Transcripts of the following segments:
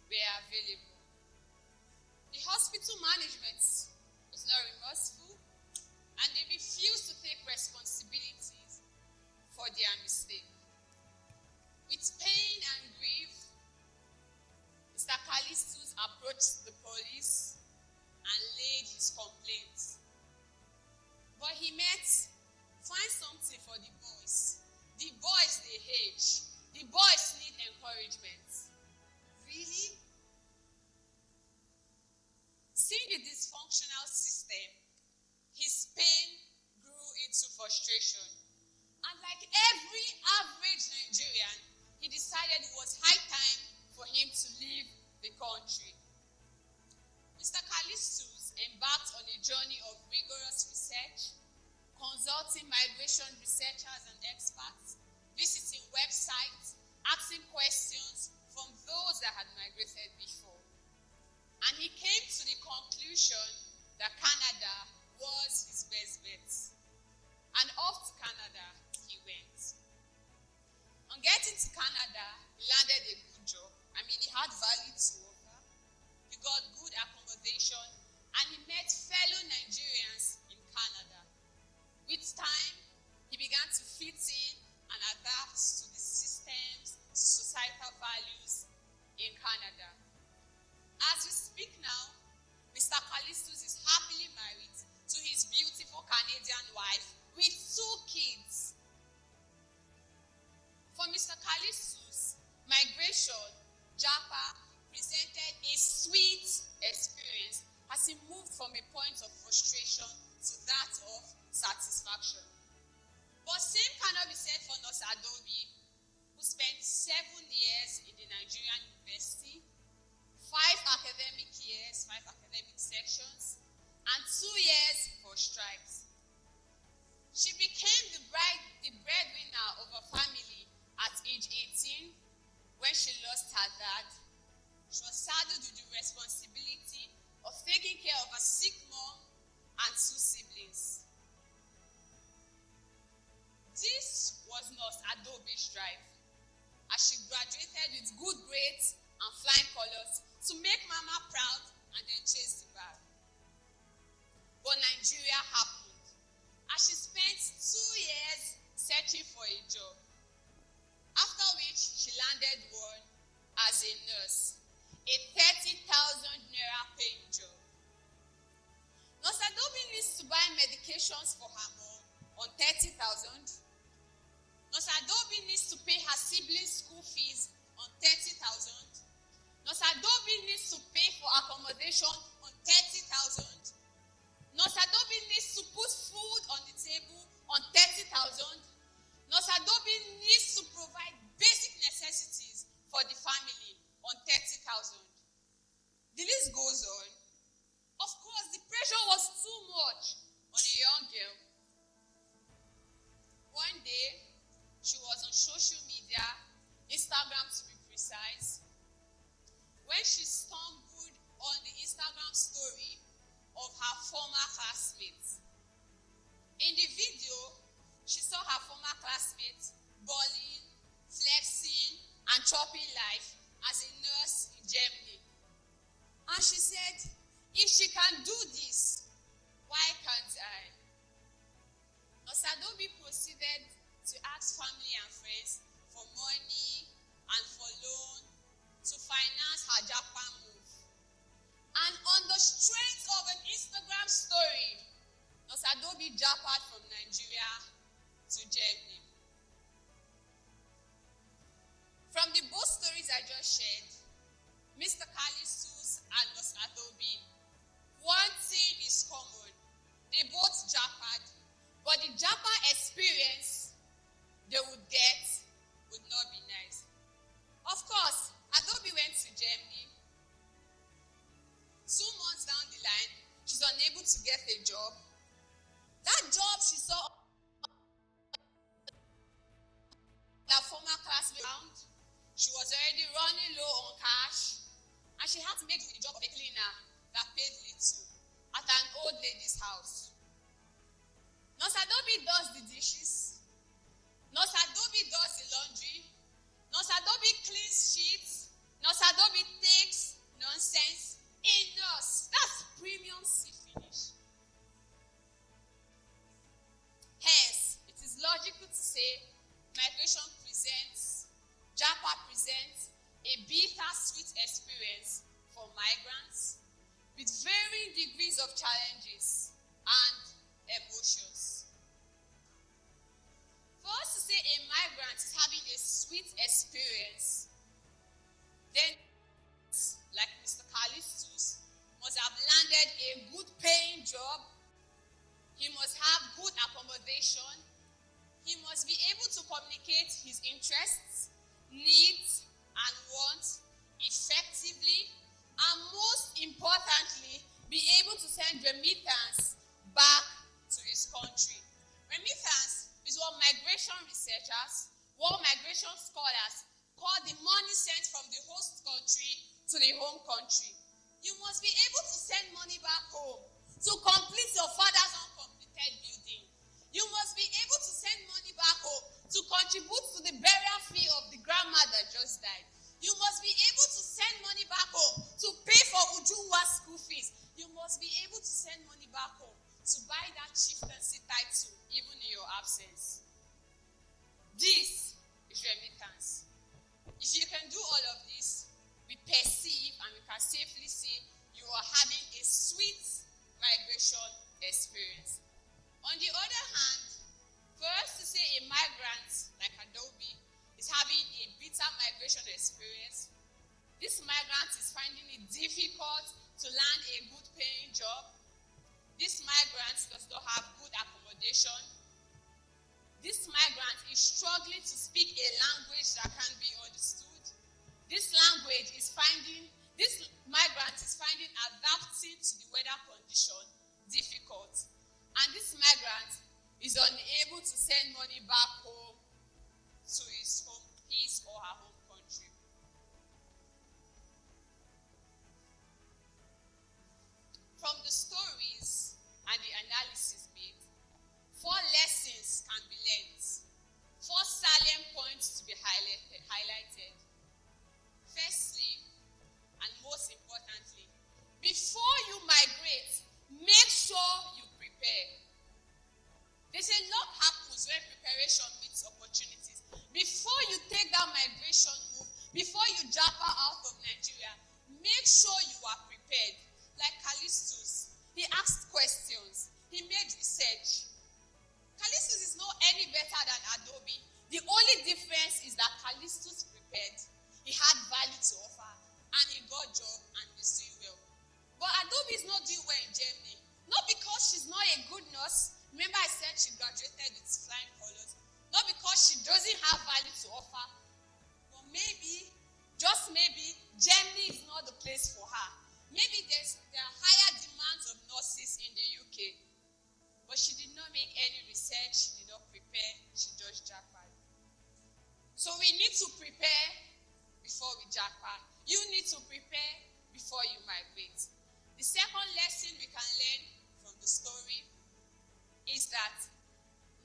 were available. The hospital management was not remorseful, and they refused to take responsibilities for their mistake. With pain and grief, Mr. Kalistus approached the police and laid his complaints. But he met, find something for the boys. The boys, they hate. The boys need encouragement. Really? Seeing the dysfunctional system, his pain grew into frustration. And like every average Nigerian, he decided it was high time for him to leave the country. Mr. Kalistus embarked on a journey of rigorous research, consulting migration researchers and experts, visiting websites, asking questions from those that had migrated before. And he came to the conclusion that Canada was his best bet. And off to Canada he went. On getting to Canada, he landed a good job. He had value to offer. He got good accommodation, and he met fellow Nigerians in Canada. With time, he began to fit in and adapt to the systems, societal values in Canada. As we speak now, Mr. Kalistus is happily married to his beautiful Canadian wife with 2 kids. For Mr. Kalistus, migration, japa, presented a sweet experience as he moved from a point of frustration to that of satisfaction. But same cannot be said for Nurse Adobi, who spent 7 years in the Nigerian university, 5 academic years, 5 academic sections, and 2 years for strikes. She became the breadwinner of a family at age 18 when she lost her dad. She was saddled with the responsibility of taking care of a sick mom and 2 siblings. This was Nurse Adobi's drive, as she graduated with good grades and flying colors to make Mama proud and then chase the bag. But Nigeria happened, as she spent 2 years searching for a job, after which she landed one as a nurse, a 30,000 naira paying job. Nurse Adobi needs to buy medications for her mom on 30,000. Nurse Adobi needs to pay her siblings' school fees on 30,000. Nurse Adobi needs to pay for accommodation on 30,000. Nurse Adobi needs to put food on the table on 30,000. Nurse Adobi needs to provide basic necessities for the family on 30,000. The list goes on. Of course, the pressure was too much on a young girl. One day, she was on social media, Instagram to be precise, when she stumbled on the Instagram story of her former classmates. In the video, she saw her former classmates balling, flexing, and chopping life as a nurse in Germany. And she said, if she can do this, why can't I? Nurse Adobi proceeded to ask family and friends for money and for loan to finance her japa move. And on the strength of an Instagram story, Nurse Adobi japaed from Nigeria to Germany. From the both stories I just shared, Mr. Kalistus and Nurse Adobi, one thing is common. They both japaed, but the japa experience they would get would not be nice. Of course, Adobi went to Germany. 2 months down the line, she's unable to get a job. That job she saw her former classmate around, she was already running low on cash, and she had to make do with the job of a cleaner that paid little at an old lady's house. Nurse Adobi does the dishes. Nurse Adobi does the laundry. Nurse Adobi cleans sheets. Nurse Adobi takes migrants with varying degrees of challenges and emotions. For us to say a migrant is having a sweet experience, then, like Mr. Kalistus, must have landed a good paying job. He must have good accommodation. He must be able to communicate his interests, needs, and wants effectively, and most importantly, be able to send remittance back to his country. Remittance is what migration researchers, what migration scholars call the money sent from the host country to the home country. You must be able to send money back home to complete your father's uncompleted building. You must be able to send money back home to contribute to the burial fee of the grandma that just died. You must be able to send money back home to pay for Ujuwa's school fees. You must be able to send money back home to buy that chieftaincy title even in your absence. This is remittance. If you can do all of this, we perceive and we can safely say you are having a sweet migration experience. On the other hand, for us to say a migrant like Adobi is having a bitter migration experience, this migrant is finding it difficult to land a good paying job. This migrant does not have good accommodation. This migrant is struggling to speak a language that can be understood. This migrant is finding adapting to the weather condition difficult. And this migrant is unable to send money back home to his or her home country. From the stories and the analysis made, 4 lessons can be learned, 4 salient points to be highlighted. Firstly, and most importantly, before you migrate, make sure you prepare. They say a lot happens when preparation meets opportunities. Before you take that migration move, before you japa out of Nigeria, make sure you are prepared. Like Kalistus, he asked questions, he made research. Kalistus is not any better than Adobi. The only difference is that Kalistus prepared. He had value to offer, and he got job and is doing well. But Adobi is not doing well in Germany. Not because she's not a good nurse. Remember I said she graduated with flying colors. Not because she doesn't have value to offer. But maybe, just maybe, Germany is not the place for her. Maybe there are higher demands of nurses in the UK. But she did not make any research, she did not prepare, she just jackpot. So we need to prepare before we jackpot. You need to prepare before you migrate. The second lesson we can learn from the story is that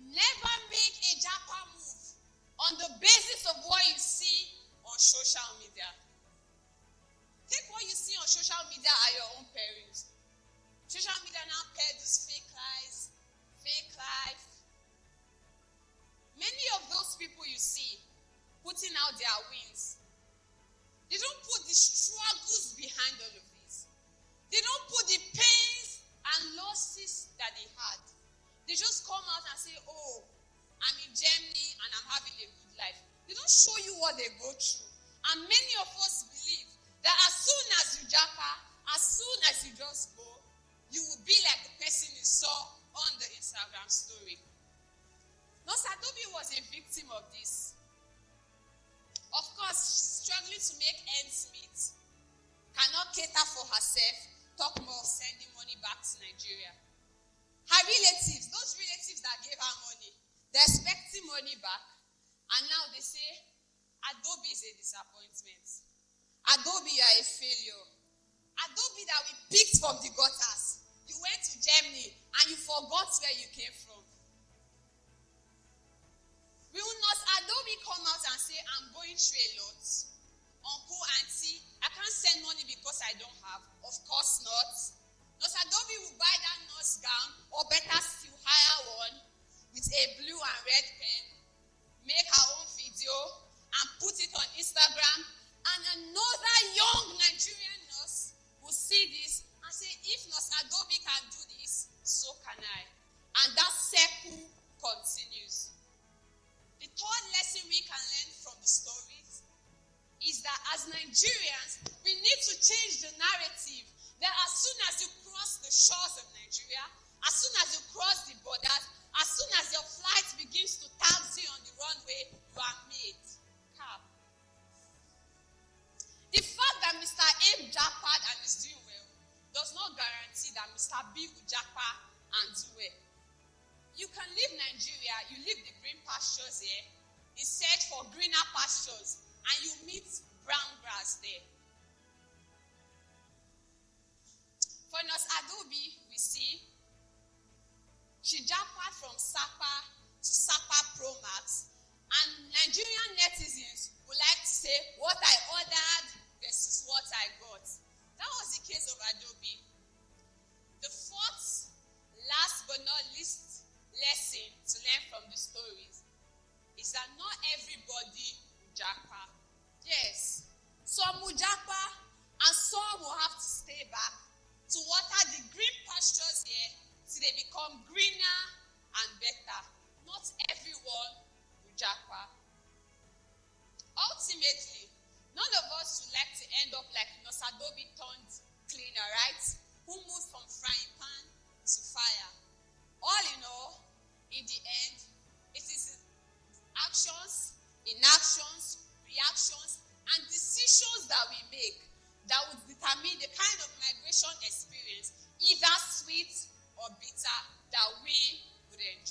never make a japa move on the basis of what you see on social media. Take what you see on social media at your own perils. Social media now peddles fake lies, fake life. Many of those people you see putting out their wins, they don't put the struggles behind all of this. They don't put the pains and losses that they had. They just come out and say, oh, I'm in Germany and I'm having a good life. They don't show you what they go through. And many of us believe that as soon as you japa, as soon as you just go, you will be like the person you saw on the Instagram story. No, Adobi was a victim of this. Of course, she's struggling to make ends meet. Cannot cater for herself. Talk more of sending money back to Nigeria. Her relatives, those relatives that gave her money, they're expecting money back. And now they say, Adobi is a disappointment. Adobi, you are a failure. Adobi that we picked from the gutters. You went to Germany and you forgot where you came from. Will not Adobi come out and say, I'm going through a lot? Uncle, auntie, I can't send money because I don't have. Of course not. Does Adobi will buy that nurse gown, or better still hire one, with a blue and red pen, make her own video, and put it on Instagram, and another young Nigerian nurse Nigerians, we need to change the narrative that as soon as you cross the shores of Nigeria, as soon as you cross the borders, as soon as your flight begins to taxi on the runway, you are made. Cap. The fact that Mr. A japped and is doing well does not guarantee that Mr. B will japa and do well. You can leave Nigeria, you leave the green pastures here, in search for greener pastures, and you meet brown grass there. For Nurse Adobi, we see she japped from SAPA to SAPA Pro Max, and Nigerian netizens would like to say what I ordered versus what I got. That was the case of Adobi. The fourth, last but not least, lesson to learn from the stories is that not everybody will japa. Yes, some will japa and some will have to stay back to water the green pastures here till they become greener and better. Not everyone will japa. Ultimately, none of us would like to end up like Nurse Adobi turned cleaner, right? Who moved from frying pan to fire. All in all, in the end, it is actions, inactions, reactions, and decisions that we make that would determine the kind of migration experience, either sweet or bitter, that we would enjoy.